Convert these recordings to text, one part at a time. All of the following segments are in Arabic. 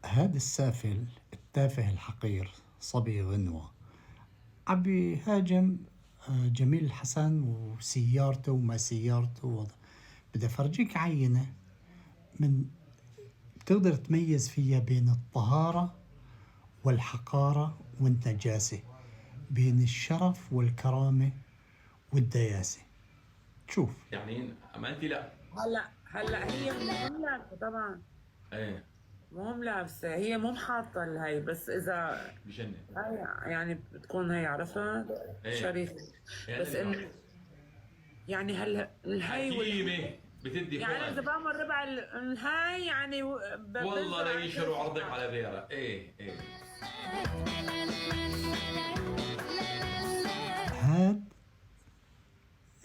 هذا السافل التافه الحقير صبي غنوة عم بيهاجم جميل الحسن وسيارته وما سيارته. بدي أفرجيك عينة من بتقدر تميز فيها بين الطهارة والحقارة والنجاسة، بين الشرف والكرامة والدياسة. شوف. يعني اما انت لا. هلا هي مهم لابسه طبعا. ايه. مهم لابسه، هي مو محاطه الهي، بس اذا بجنن. هاي يعني بتكون هي عرفها ايه شريفه. يعني بس انه يعني هلا الهي حكيمه بتدي يعني اذا ثقل. بعمل ربع الهاي يعني والله لا على ينشروا كل عرضك شيء. على غيرها. ايه ايه. هاد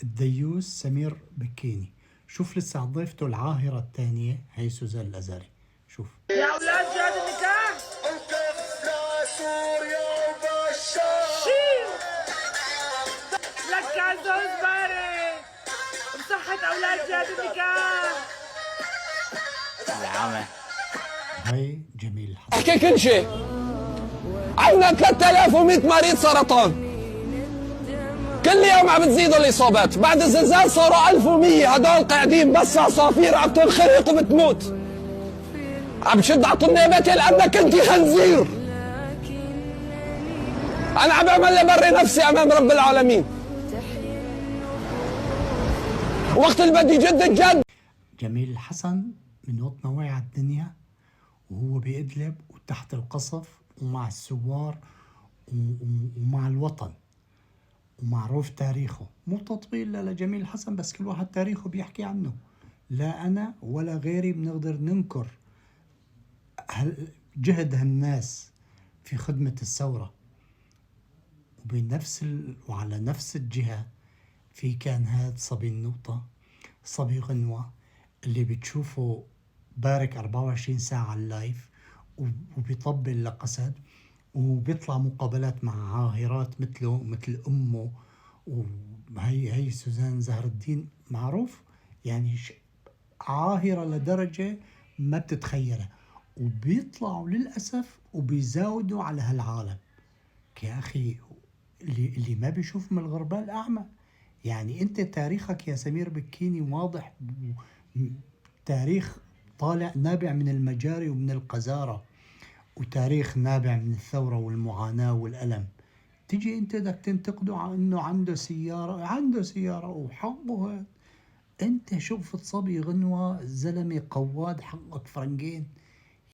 الديوس سمير بكيني. شوف لسه ضيفته العاهرة الثانية هي سوزان الأزاري. شوف. يا اولاد جاد النكاح شيل لك عزوز باري بصحة اولاد جاد النكاح. العمى هاي جميل الحسن. احكي كل شيء. عندنا 3100 مريض سرطان كل يوم عم تزيدوا الاصابات. بعد الزلزال صاروا 1100. هدول قاعدين بس عصافير عم تنخرق وبتموت. عم تشد على طنابتي لانك انت خنزير. انا عم بعمل لبري نفسي امام رب العالمين. وقت اللي بدي جد الجد. جميل الحسن من وطنه وعي على الدنيا وهو بإدلب وتحت القصف ومع الثوار ومع الوطن، ومعروف تاريخه. مو تطبيل لجميل الحسن، بس كل واحد تاريخه بيحكي عنه. لا أنا ولا غيري بنقدر ننكر جهد هالناس في خدمة الثورة. وعلى نفس الجهة في كان هاد صبي النقطة، صبي غنوة اللي بتشوفه بارك 24 ساعة على اللايف وبيطبل لقسد وبيطلع مقابلات مع عاهرات مثله مثل أمه. وهي سوزان زهر الدين معروف يعني عاهرة لدرجة ما بتتخيلها، وبيطلعوا للأسف وبيزاودوا على هالعالم. يا أخي اللي ما بيشوف من الغربال أعمى. يعني أنت تاريخك يا سمير بكيني واضح، تاريخ طالع نابع من المجاري ومن القذارة، وتاريخ نابع من الثورة والمعاناة والألم. تيجي أنت بدك تنتقده على أنه عنده سيارة وحقه هاد. أنت شوفت صبي غنوة زلمة قواد حقك فرنجين.